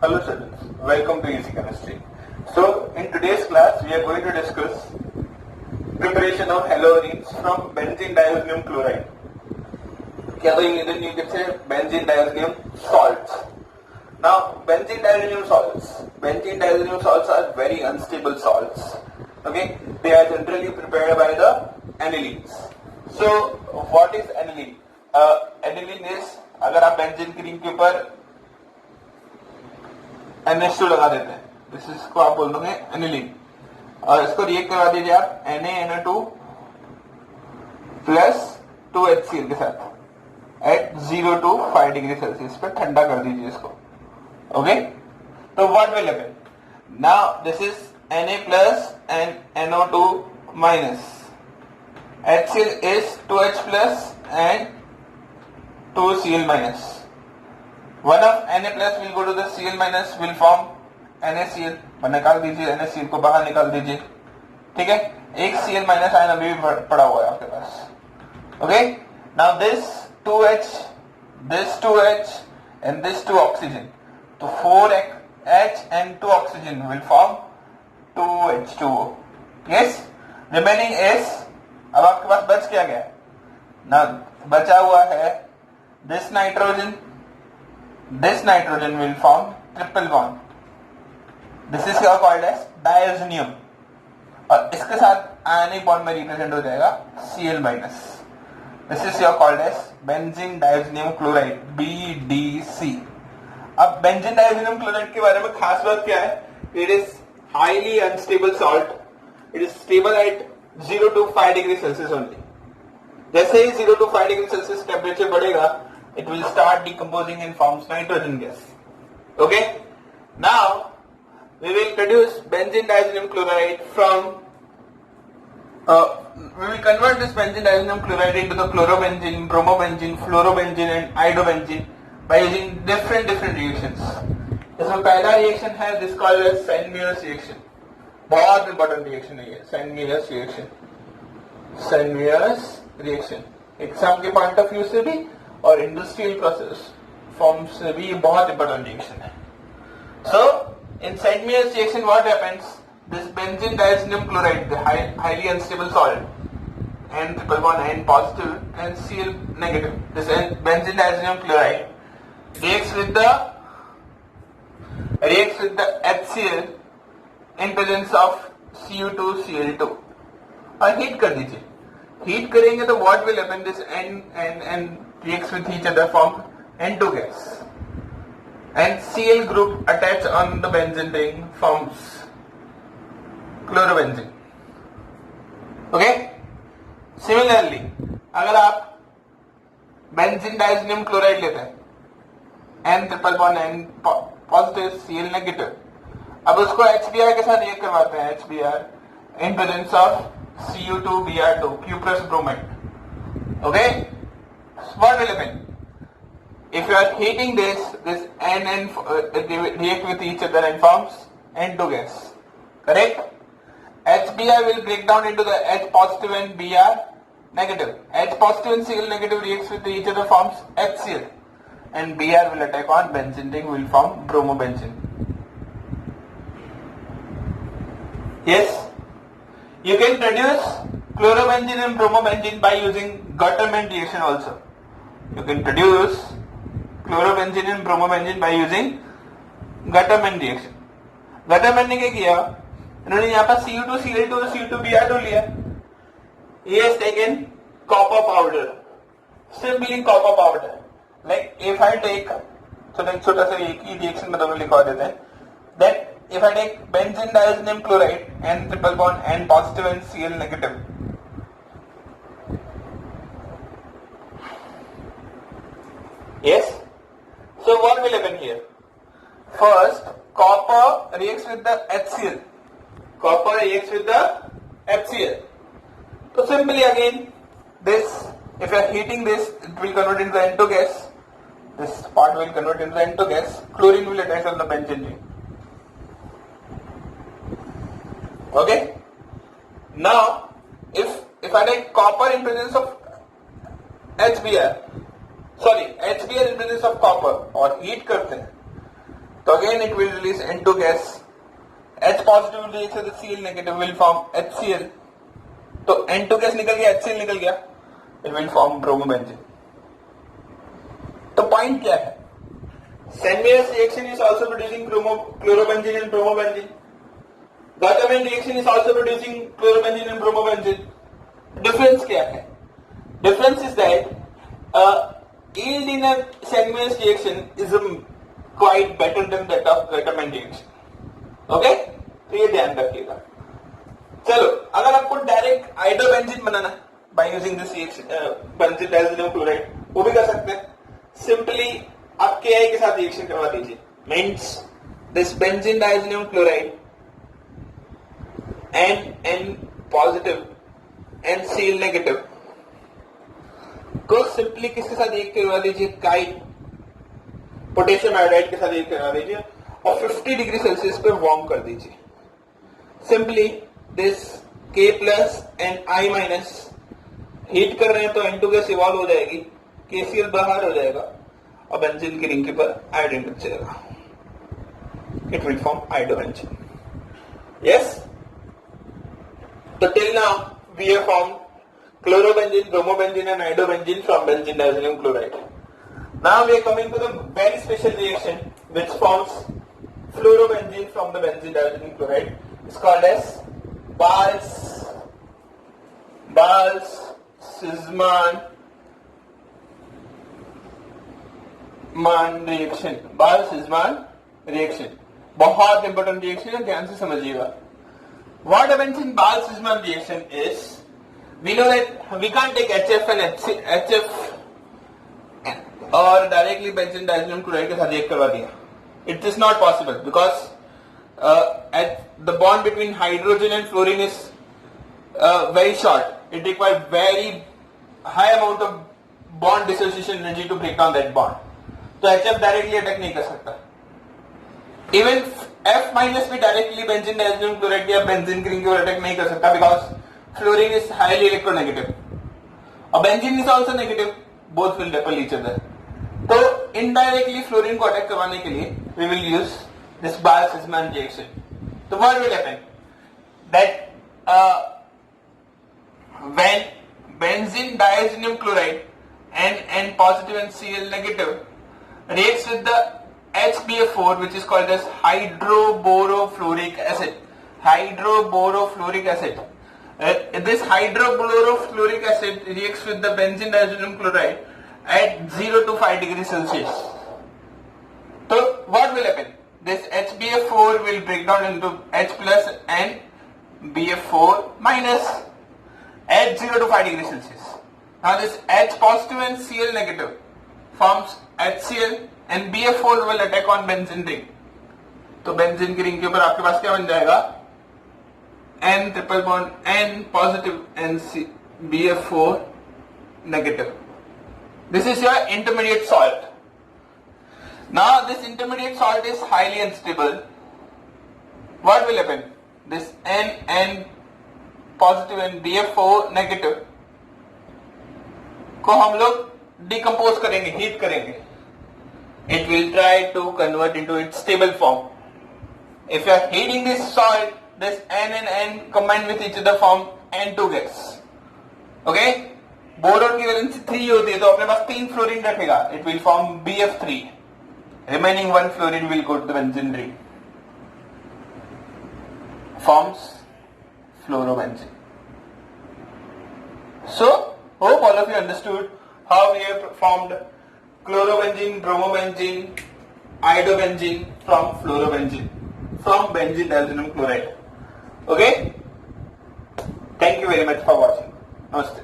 Hello students, welcome to Easy Chemistry. So in today's class we are going to discuss preparation of halogenes from benzene diazenyl chloride. Then you can say benzene diazenyl salts. Now benzene diazenyl salts are very unstable salts. Okay, they are generally prepared by the anilines. So what is aniline? Aniline is अगर आप benzene की ring के ऊपर NH2 लगा देते हैं, इसको आप बोल दोगे एनिलीन, और इसको रिएक्ट करवा दीजिए आप Na2 प्लस 2HCl के साथ एट 0 to 5 डिग्री सेल्सियस पे ठंडा कर दीजिए इसको. ओके, तो what will happen now? This is Na plus and NO2 minus. HCl is 2H plus and 2Cl minus. One of Na plus will go to the Cl minus, will form NaCl. निकाल दीजिए NaCl को बाहर निकाल दीजिए. ठीक है, एक Cl minus ion अभी भी पड़ा हुआ है आपके पास. Okay, now this 2H and this 2 oxygen, तो 4H and 2 oxygen will form 2H2O. yes, remaining is, अब आपके पास बच क्या गया ना? बचा हुआ है this nitrogen will form triple bond. This is called as diazonium, और इसके साथ आयनिक बॉन्ड में रिप्रेजेंट हो जाएगा Cl minus. This is called as benzene diazonium chloride, BDC. अब benzene diazonium chloride के बारे में खास बात क्या है? It is highly unstable salt. It is stable at 0 to 5 degree Celsius only. जैसे ही 0 to 5 degree Celsius टेम्परेचर बढ़ेगा, it will start decomposing and forms nitrogen gas. Okay, now we will produce benzene diazonium chloride from we will convert this benzene diazonium chloride into the chlorobenzene, bromobenzene, fluorobenzene and iodobenzene by using different reactions. इसमें पहला reaction है this called as Saint-Meyers reaction. बहुत important reaction है ये Saint-Meyers reaction. Saint-Meyers reaction exam के point of view से भी और इंडस्ट्रियल प्रोसेस फॉर्म से भी बहुत इंपॉर्टेंट रिएक्शन है. सो इन Saint-Meyers reaction what happens? This benzene diazonium chloride, the highly unstable salt, N triple bond N positive and Cl negative, this benzene diazonium chloride reacts with the HCl in presence of Cu2Cl2 और heat कर दीजिए. Heat करेंगे तो what will happen? This N reacts with each other, form N2 gas, and Cl group attached on the benzene ring forms chlorobenzene. Okay, similarly अगर आप benzene diazonium chloride लेते हैं N triple bond N positive Cl negative, अब उसको HBr के साथ react करवाते हैं HBr in presence of Cu2Br2, cuprous bromide. Okay, so what will happen? If you are heating this N and they react with each other and forms N2 gas. Correct? HBr will break down into the H positive and Br negative. H positive and Cl negative reacts with each other, forms HCl, and Br will attack on benzene ring, will form bromobenzene. Yes, you can produce chlorobenzene and bromobenzene by using Gutermann reaction also. You can produce chlorobenzene and bromobenzene by using Gutermann reaction. Gutermann ने क्या किया? इन्होंने यहाँ पर Cu2Cl2 और Cu2Br2 लिया. He has taken copper powder, simply copper powder. Like if I take, छोटा सा एक ही रिएक्शन में दोनों लिखवा देते हैं. That if I take benzene diazonium chloride N triple bond N positive and Cl negative, yes, so what will happen here? First, copper reacts with the HCl. Copper reacts with the HCl. So simply again, this, if you are heating this, it will convert into N2 gas. This part will convert into N2 gas. Chlorine will attach on the benzene ring. Okay. Now, if I take copper in presence of HBr in presence of copper और heat करते हैं, So again it will release N2 gas. H positive will react with the Cl negative will form HCl. तो N2 gas निकल गया, HCl निकल गया, it will form bromobenzene. तो point क्या है? Sandwich reaction is also producing chlorobenzene and bromobenzene. Guttaman reaction is also producing chlorobenzene and bromobenzene. Difference क्या है? Difference is that yield in a Sandwich reaction is quite better than that of Guttaman reaction. Okay, तो ये ध्यान रखिएगा. चलो, अगर आपको direct iodobenzene बनाना है by using this benzene डाइजेनियम chloride, वो भी कर सकते हैं. सिंपली आप KI के साथ रिएक्शन करवा दीजिए. Means this benzene डाइजेनियम chloride N positive NCl negative को सिंपली किसके साथ रिएक्ट करवा दीजिए? काई पोटेशियम आयोडाइड के साथ रिएक्ट करवा दीजिए और 50 डिग्री सेल्सियस पे वार्म कर दीजिए. Simply this K plus and I minus heat कर रहे हैं तो N2 गैस इवॉल्व हो जाएगी, KCl बाहर हो जाएगा और बेंजीन की रिंग के ऊपर आयोडीन लग जाएगा. It will form iodobenzene. Yes, तो till now we have formed chlorobenzene, bromobenzene and iodobenzene from benzene diazenyl chloride. Now we are coming to the very special reaction which forms fluorobenzene from the benzene diazenyl chloride. It's called as Bals-Sisman reaction. Bals-Sisman reaction बहुत important reaction है, ध्यान से समझिएगा. What happens in Bals-Sisman reaction is we know that we can't take HF and HF और directly benzene diazenyl chloride के साथ react करवा दिया. It is not possible because the bond between hydrogen and fluorine is very short. It requires very high amount of bond dissociation energy to break down that bond. तो HF directly attack नहीं कर सकता. Even F minus भी directly benzene diazenyl chloride या benzene की ring के ऊपर attack नहीं कर सकता because fluorine is highly electronegative. और benzene is also negative. Both will repel each other. तो indirectly fluorine को अटैक करवाने के लिए we will use this Bals-Sisman reaction. So what will happen? That when benzene diazenyl chloride N positive and Cl negative reacts with the HBF4 which is called as hydroborofluoric acid. Hydroborofluoric acid. This hydroborofluoric acid reacts with the benzene diazenyl chloride at 0 to 5 degrees Celsius. So what will happen? This HBF4 will break down into H plus and BF4 minus at 0 to 5 degrees Celsius. Now this H positive and Cl negative forms HCl and BF4 will attack on benzene ring. तो benzene की ring के ऊपर आपके पास क्या बन जाएगा? N triple bond N positive and BF4 negative. This is your intermediate salt. Now this intermediate salt is highly unstable. What will happen? This N positive and BF4 negative को हम लोग डिकम्पोज करेंगे, हीट करेंगे. It will try to convert into its stable form. If you are heating this salt, this N and N combine with each other form N2 gas. Okay? Boron की valency 3 होती है तो अपने पास 3 fluorine रखेगा. It will form BF3. Remaining 1 fluorine will go to the benzene ring. Forms fluorobenzene. So, hope all of you understood how we have formed chlorobenzene, bromobenzene, iodobenzene from fluorobenzene, from benzene diazenyl chloride. Okay? Thank you very much for watching. Namaste.